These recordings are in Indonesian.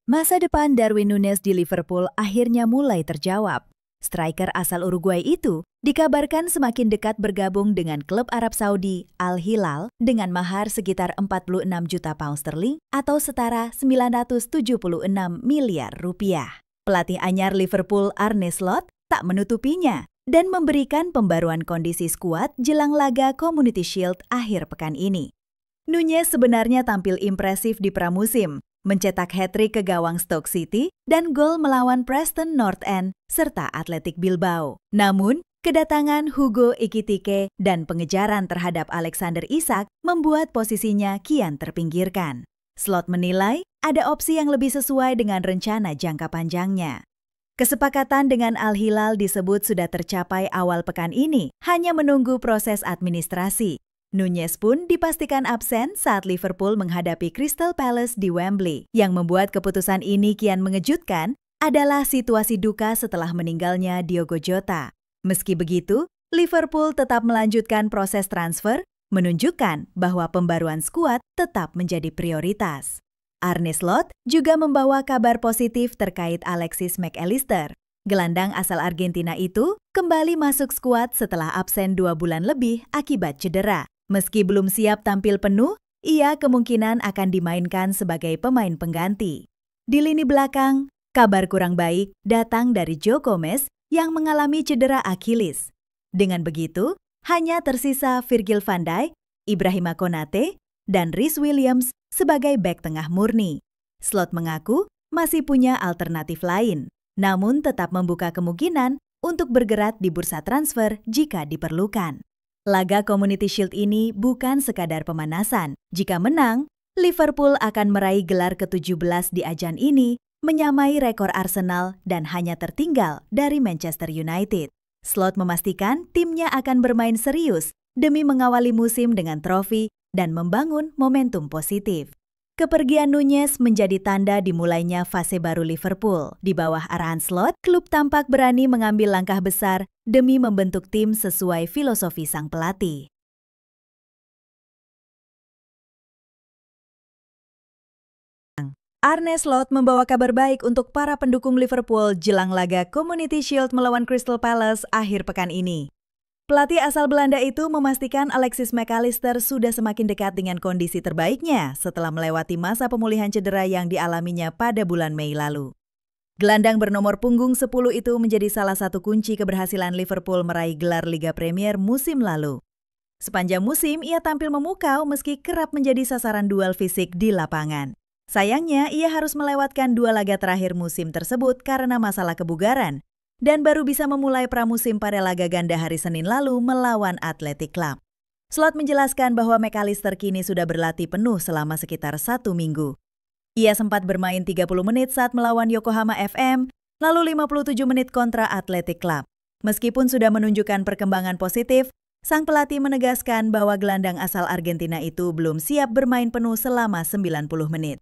Masa depan Darwin Núñez di Liverpool akhirnya mulai terjawab. Striker asal Uruguay itu dikabarkan semakin dekat bergabung dengan klub Arab Saudi Al Hilal dengan mahar sekitar 46 juta pound sterling atau setara 976 miliar rupiah. Pelatih anyar Liverpool Arne Slot tak menutupinya dan memberikan pembaruan kondisi skuad jelang laga Community Shield akhir pekan ini. Núñez sebenarnya tampil impresif di pramusim, mencetak hat-trick ke gawang Stoke City dan gol melawan Preston North End serta Athletic Bilbao. Namun, kedatangan Hugo Ekitike dan pengejaran terhadap Alexander Isak membuat posisinya kian terpinggirkan. Slot menilai ada opsi yang lebih sesuai dengan rencana jangka panjangnya. Kesepakatan dengan Al Hilal disebut sudah tercapai awal pekan ini, hanya menunggu proses administrasi. Núñez pun dipastikan absen saat Liverpool menghadapi Crystal Palace di Wembley. Yang membuat keputusan ini kian mengejutkan adalah situasi duka setelah meninggalnya Diogo Jota. Meski begitu, Liverpool tetap melanjutkan proses transfer, menunjukkan bahwa pembaruan skuad tetap menjadi prioritas. Arne Slot juga membawa kabar positif terkait Alexis Mac Allister. Gelandang asal Argentina itu kembali masuk skuad setelah absen 2 bulan lebih akibat cedera. Meski belum siap tampil penuh, ia kemungkinan akan dimainkan sebagai pemain pengganti. Di lini belakang, kabar kurang baik datang dari Joe Gomez yang mengalami cedera Achilles. Dengan begitu, hanya tersisa Virgil van Dijk, Ibrahima Konate, dan Rhys Williams sebagai bek tengah murni. Slot mengaku masih punya alternatif lain, namun tetap membuka kemungkinan untuk bergerak di bursa transfer jika diperlukan. Laga Community Shield ini bukan sekadar pemanasan. Jika menang, Liverpool akan meraih gelar ke-17 di ajang ini, menyamai rekor Arsenal dan hanya tertinggal dari Manchester United. Slot memastikan timnya akan bermain serius demi mengawali musim dengan trofi dan membangun momentum positif. Kepergian Núñez menjadi tanda dimulainya fase baru Liverpool. Di bawah arahan Slot, klub tampak berani mengambil langkah besar demi membentuk tim sesuai filosofi sang pelatih. Arne Slot membawa kabar baik untuk para pendukung Liverpool jelang laga Community Shield melawan Crystal Palace akhir pekan ini. Pelatih asal Belanda itu memastikan Alexis Mac Allister sudah semakin dekat dengan kondisi terbaiknya setelah melewati masa pemulihan cedera yang dialaminya pada bulan Mei lalu. Gelandang bernomor punggung 10 itu menjadi salah satu kunci keberhasilan Liverpool meraih gelar Liga Premier musim lalu. Sepanjang musim, ia tampil memukau meski kerap menjadi sasaran duel fisik di lapangan. Sayangnya, ia harus melewatkan 2 laga terakhir musim tersebut karena masalah kebugaran, dan baru bisa memulai pramusim pada laga ganda hari Senin lalu melawan Athletic Club. Slot menjelaskan bahwa Mac Allister kini sudah berlatih penuh selama sekitar 1 minggu. Ia sempat bermain 30 menit saat melawan Yokohama FM, lalu 57 menit kontra Athletic Club. Meskipun sudah menunjukkan perkembangan positif, sang pelatih menegaskan bahwa gelandang asal Argentina itu belum siap bermain penuh selama 90 menit.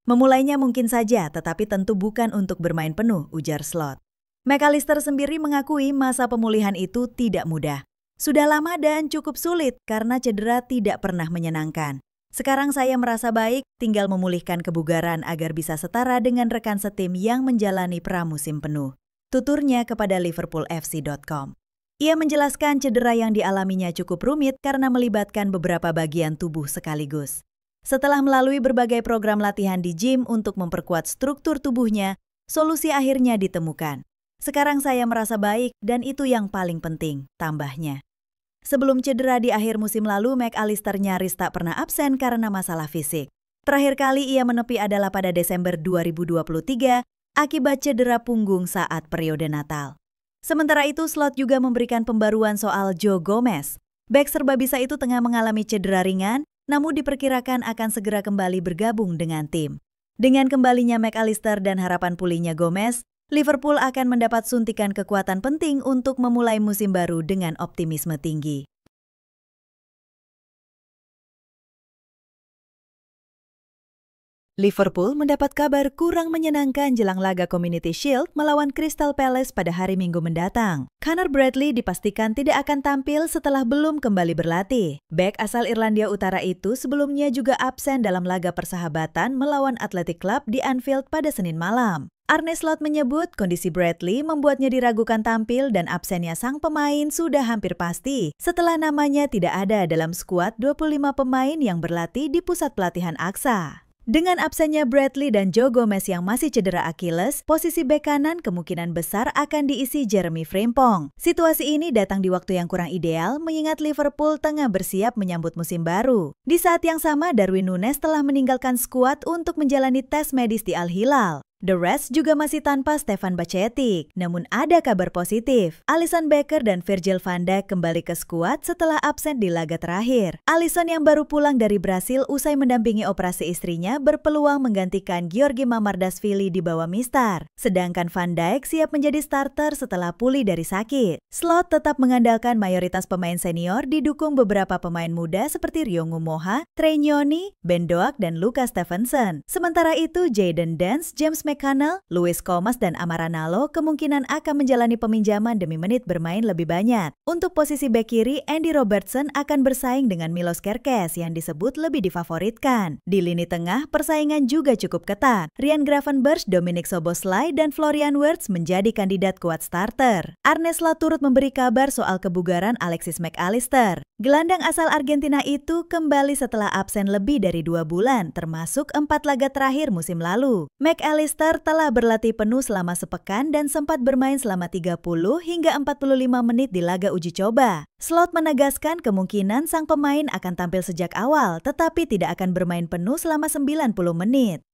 Memulainya mungkin saja, tetapi tentu bukan untuk bermain penuh, ujar Slot. Mac Allister sendiri mengakui masa pemulihan itu tidak mudah. Sudah lama dan cukup sulit karena cedera tidak pernah menyenangkan. Sekarang saya merasa baik, tinggal memulihkan kebugaran agar bisa setara dengan rekan setim yang menjalani pramusim penuh. Tuturnya kepada liverpoolfc.com. Ia menjelaskan cedera yang dialaminya cukup rumit karena melibatkan beberapa bagian tubuh sekaligus. Setelah melalui berbagai program latihan di gym untuk memperkuat struktur tubuhnya, solusi akhirnya ditemukan. Sekarang saya merasa baik dan itu yang paling penting, tambahnya. Sebelum cedera di akhir musim lalu, Mac Allister nyaris tak pernah absen karena masalah fisik. Terakhir kali ia menepi adalah pada Desember 2023 akibat cedera punggung saat periode Natal. Sementara itu, Slot juga memberikan pembaruan soal Joe Gomez. Bek serbabisa itu tengah mengalami cedera ringan, namun diperkirakan akan segera kembali bergabung dengan tim. Dengan kembalinya Mac Allister dan harapan pulihnya Gomez, Liverpool akan mendapat suntikan kekuatan penting untuk memulai musim baru dengan optimisme tinggi. Liverpool mendapat kabar kurang menyenangkan jelang laga Community Shield melawan Crystal Palace pada hari Minggu mendatang. Conor Bradley dipastikan tidak akan tampil setelah belum kembali berlatih. Bek asal Irlandia Utara itu sebelumnya juga absen dalam laga persahabatan melawan Athletic Club di Anfield pada Senin malam. Arne Slot menyebut kondisi Bradley membuatnya diragukan tampil dan absennya sang pemain sudah hampir pasti setelah namanya tidak ada dalam skuad 25 pemain yang berlatih di pusat pelatihan AXA. Dengan absennya Bradley dan Joe Gomez yang masih cedera Achilles, posisi bek kanan kemungkinan besar akan diisi Jeremy Frimpong. Situasi ini datang di waktu yang kurang ideal mengingat Liverpool tengah bersiap menyambut musim baru. Di saat yang sama, Darwin Núñez telah meninggalkan skuad untuk menjalani tes medis di Al Hilal. The Reds juga masih tanpa Stefan Bajcetic, namun ada kabar positif. Alisson Becker dan Virgil van Dijk kembali ke skuad setelah absen di laga terakhir. Alisson yang baru pulang dari Brasil usai mendampingi operasi istrinya berpeluang menggantikan Georgi Mamardashvili di bawah Mistar. Sedangkan Van Dijk siap menjadi starter setelah pulih dari sakit. Slot tetap mengandalkan mayoritas pemain senior didukung beberapa pemain muda seperti Ryongu Moha, Trey Nyoni, Ben Doak, dan Lucas Stevenson. Sementara itu, Jayden Dance, James McConnell, Luis Comas, dan Amaranalo kemungkinan akan menjalani peminjaman demi menit bermain lebih banyak. Untuk posisi bek kiri, Andy Robertson akan bersaing dengan Milos Kerkez yang disebut lebih difavoritkan. Di lini tengah, persaingan juga cukup ketat. Ryan Gravenberch, Dominic Szoboszlai, dan Florian Wirtz menjadi kandidat kuat starter. Arne Slot turut memberi kabar soal kebugaran Alexis Mac Allister. Gelandang asal Argentina itu kembali setelah absen lebih dari 2 bulan, termasuk 4 laga terakhir musim lalu. Mac Allister telah berlatih penuh selama sepekan dan sempat bermain selama 30 hingga 45 menit di laga uji coba. Slot menegaskan kemungkinan sang pemain akan tampil sejak awal, tetapi tidak akan bermain penuh selama 90 menit.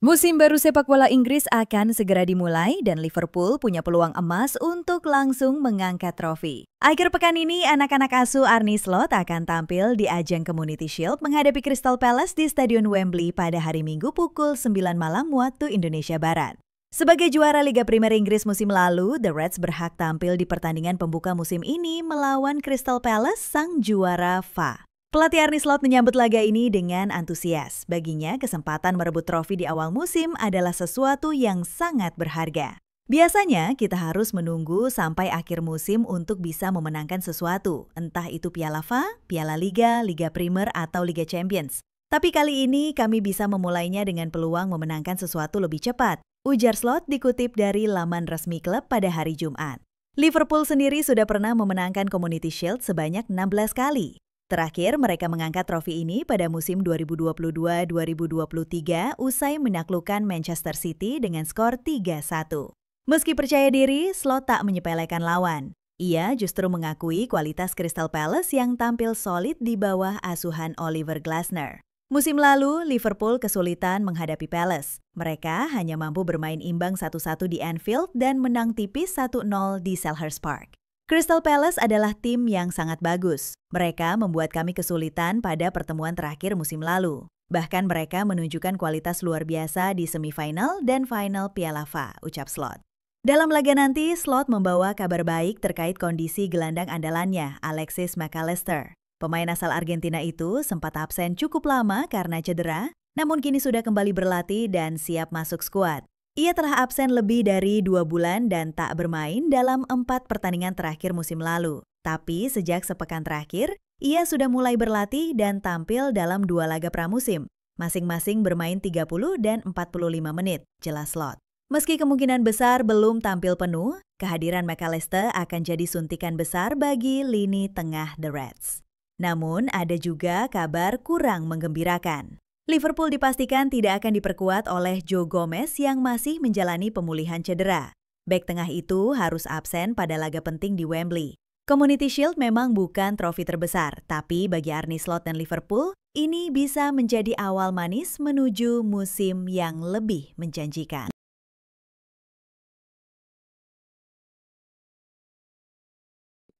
Musim baru sepak bola Inggris akan segera dimulai dan Liverpool punya peluang emas untuk langsung mengangkat trofi. Akhir pekan ini, anak-anak asuh Arne Slot akan tampil di ajang Community Shield menghadapi Crystal Palace di Stadion Wembley pada hari Minggu pukul 9 malam waktu Indonesia Barat. Sebagai juara Liga Primer Inggris musim lalu, The Reds berhak tampil di pertandingan pembuka musim ini melawan Crystal Palace, sang juara FA. Pelatih Arne Slot menyambut laga ini dengan antusias. Baginya, kesempatan merebut trofi di awal musim adalah sesuatu yang sangat berharga. Biasanya, kita harus menunggu sampai akhir musim untuk bisa memenangkan sesuatu, entah itu Piala FA, Piala Liga, Liga Primer, atau Liga Champions. Tapi kali ini, kami bisa memulainya dengan peluang memenangkan sesuatu lebih cepat, ujar Slot dikutip dari laman resmi klub pada hari Jumat. Liverpool sendiri sudah pernah memenangkan Community Shield sebanyak 16 kali. Terakhir, mereka mengangkat trofi ini pada musim 2022-2023 usai menaklukkan Manchester City dengan skor 3-1. Meski percaya diri, Slot tak menyepelekan lawan. Ia justru mengakui kualitas Crystal Palace yang tampil solid di bawah asuhan Oliver Glasner. Musim lalu, Liverpool kesulitan menghadapi Palace. Mereka hanya mampu bermain imbang 1-1 di Anfield dan menang tipis 1-0 di Selhurst Park. Crystal Palace adalah tim yang sangat bagus. Mereka membuat kami kesulitan pada pertemuan terakhir musim lalu. Bahkan mereka menunjukkan kualitas luar biasa di semifinal dan final Piala FA, ucap Slot. Dalam laga nanti, Slot membawa kabar baik terkait kondisi gelandang andalannya, Alexis Mac Allister. Pemain asal Argentina itu sempat absen cukup lama karena cedera, namun kini sudah kembali berlatih dan siap masuk skuad. Ia telah absen lebih dari 2 bulan dan tak bermain dalam 4 pertandingan terakhir musim lalu. Tapi sejak sepekan terakhir, ia sudah mulai berlatih dan tampil dalam 2 laga pramusim. Masing-masing bermain 30 dan 45 menit, jelas Slot. Meski kemungkinan besar belum tampil penuh, kehadiran Mac Allister akan jadi suntikan besar bagi lini tengah The Reds. Namun ada juga kabar kurang menggembirakan. Liverpool dipastikan tidak akan diperkuat oleh Joe Gomez yang masih menjalani pemulihan cedera. Bek tengah itu harus absen pada laga penting di Wembley. Community Shield memang bukan trofi terbesar, tapi bagi Arne Slot dan Liverpool, ini bisa menjadi awal manis menuju musim yang lebih menjanjikan.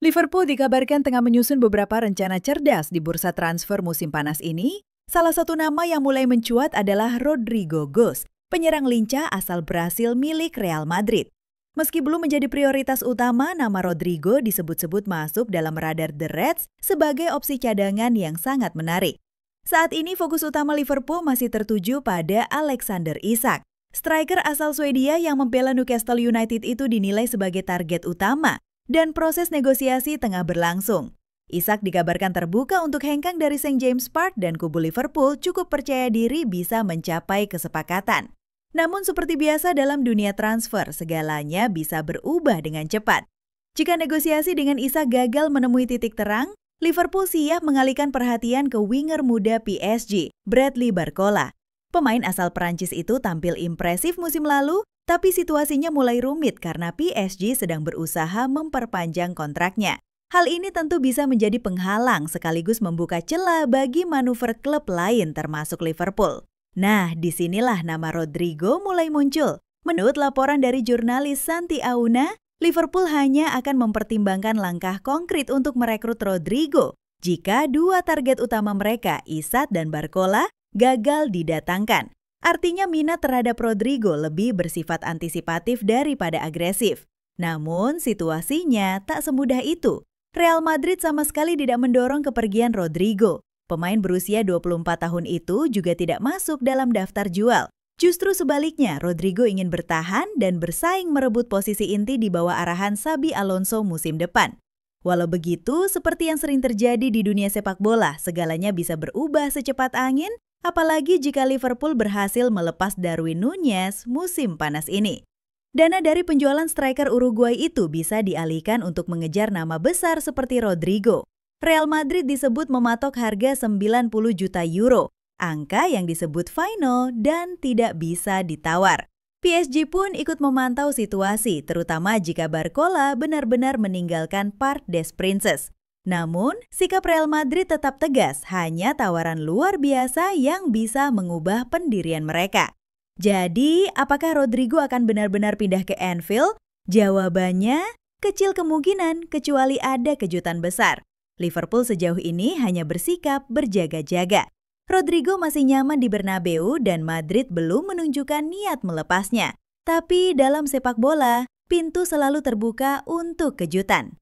Liverpool dikabarkan tengah menyusun beberapa rencana cerdas di bursa transfer musim panas ini. Salah satu nama yang mulai mencuat adalah Rodrigo Goes, penyerang lincah asal Brasil milik Real Madrid. Meski belum menjadi prioritas utama, nama Rodrigo disebut-sebut masuk dalam radar The Reds sebagai opsi cadangan yang sangat menarik. Saat ini fokus utama Liverpool masih tertuju pada Alexander Isak. Striker asal Swedia yang membela Newcastle United itu dinilai sebagai target utama dan proses negosiasi tengah berlangsung. Isak dikabarkan terbuka untuk hengkang dari St. James Park dan kubu Liverpool cukup percaya diri bisa mencapai kesepakatan. Namun seperti biasa dalam dunia transfer, segalanya bisa berubah dengan cepat. Jika negosiasi dengan Isak gagal menemui titik terang, Liverpool siap mengalihkan perhatian ke winger muda PSG, Bradley Barcola. Pemain asal Prancis itu tampil impresif musim lalu, tapi situasinya mulai rumit karena PSG sedang berusaha memperpanjang kontraknya. Hal ini tentu bisa menjadi penghalang sekaligus membuka celah bagi manuver klub lain termasuk Liverpool. Nah, disinilah nama Rodrigo mulai muncul. Menurut laporan dari jurnalis Santi Auna, Liverpool hanya akan mempertimbangkan langkah konkret untuk merekrut Rodrigo jika dua target utama mereka, Isak dan Barcola, gagal didatangkan. Artinya minat terhadap Rodrigo lebih bersifat antisipatif daripada agresif. Namun situasinya tak semudah itu. Real Madrid sama sekali tidak mendorong kepergian Rodrigo. Pemain berusia 24 tahun itu juga tidak masuk dalam daftar jual. Justru sebaliknya, Rodrigo ingin bertahan dan bersaing merebut posisi inti di bawah arahan Xabi Alonso musim depan. Walau begitu, seperti yang sering terjadi di dunia sepak bola, segalanya bisa berubah secepat angin, apalagi jika Liverpool berhasil melepas Darwin Núñez musim panas ini. Dana dari penjualan striker Uruguay itu bisa dialihkan untuk mengejar nama besar seperti Rodrigo. Real Madrid disebut mematok harga 90 juta euro, angka yang disebut final dan tidak bisa ditawar. PSG pun ikut memantau situasi, terutama jika Barcola benar-benar meninggalkan Parc des Princes. Namun, sikap Real Madrid tetap tegas, hanya tawaran luar biasa yang bisa mengubah pendirian mereka. Jadi, apakah Rodrigo akan benar-benar pindah ke Anfield? Jawabannya, kecil kemungkinan kecuali ada kejutan besar. Liverpool sejauh ini hanya bersikap berjaga-jaga. Rodrigo masih nyaman di Bernabeu dan Madrid belum menunjukkan niat melepasnya. Tapi dalam sepak bola, pintu selalu terbuka untuk kejutan.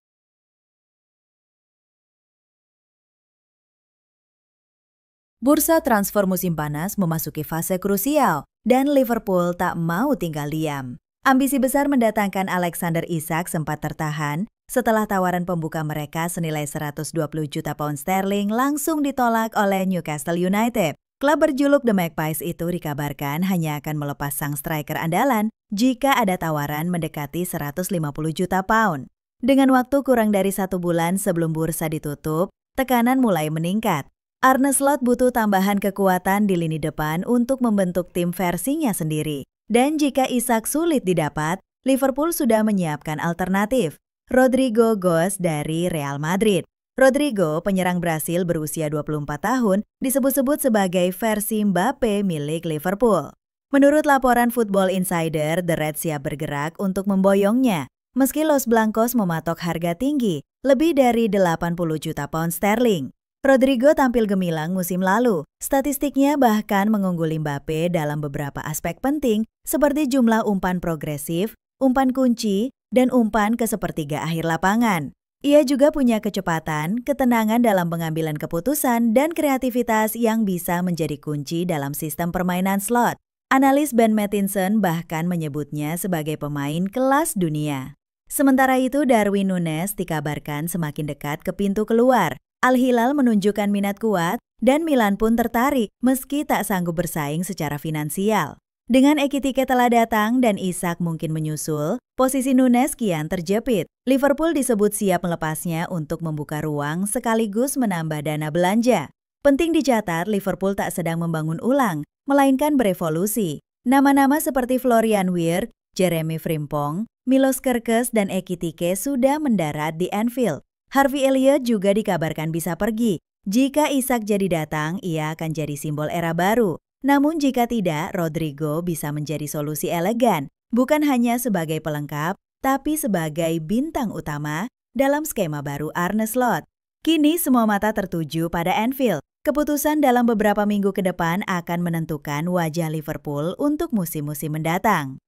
Bursa transfer musim panas memasuki fase krusial dan Liverpool tak mau tinggal diam. Ambisi besar mendatangkan Alexander Isak sempat tertahan setelah tawaran pembuka mereka senilai 120 juta pound sterling langsung ditolak oleh Newcastle United. Klub berjuluk The Magpies itu dikabarkan hanya akan melepas sang striker andalan jika ada tawaran mendekati 150 juta pound. Dengan waktu kurang dari 1 bulan sebelum bursa ditutup, tekanan mulai meningkat. Arne Slot butuh tambahan kekuatan di lini depan untuk membentuk tim versinya sendiri. Dan jika Isak sulit didapat, Liverpool sudah menyiapkan alternatif. Rodrigo Goes dari Real Madrid. Rodrigo, penyerang Brasil berusia 24 tahun, disebut-sebut sebagai versi Mbappe milik Liverpool. Menurut laporan Football Insider, The Reds siap bergerak untuk memboyongnya. Meski Los Blancos mematok harga tinggi, lebih dari 80 juta pound sterling. Rodrigo tampil gemilang musim lalu. Statistiknya bahkan mengungguli Mbappe dalam beberapa aspek penting seperti jumlah umpan progresif, umpan kunci, dan umpan ke sepertiga akhir lapangan. Ia juga punya kecepatan, ketenangan dalam pengambilan keputusan, dan kreativitas yang bisa menjadi kunci dalam sistem permainan Slot. Analis Ben Mattinson bahkan menyebutnya sebagai pemain kelas dunia. Sementara itu, Darwin Núñez dikabarkan semakin dekat ke pintu keluar. Al-Hilal menunjukkan minat kuat, dan Milan pun tertarik meski tak sanggup bersaing secara finansial. Dengan Ekitike telah datang dan Isak mungkin menyusul, posisi Núñez kian terjepit. Liverpool disebut siap melepasnya untuk membuka ruang sekaligus menambah dana belanja. Penting dicatat, Liverpool tak sedang membangun ulang, melainkan berevolusi. Nama-nama seperti Florian Wirtz, Jeremy Frimpong, Milos Kerkez, dan Ekitike sudah mendarat di Anfield. Harvey Elliott juga dikabarkan bisa pergi. Jika Isak jadi datang, ia akan jadi simbol era baru. Namun jika tidak, Rodrigo bisa menjadi solusi elegan, bukan hanya sebagai pelengkap, tapi sebagai bintang utama dalam skema baru Arne Slot. Kini semua mata tertuju pada Anfield. Keputusan dalam beberapa minggu ke depan akan menentukan wajah Liverpool untuk musim-musim mendatang.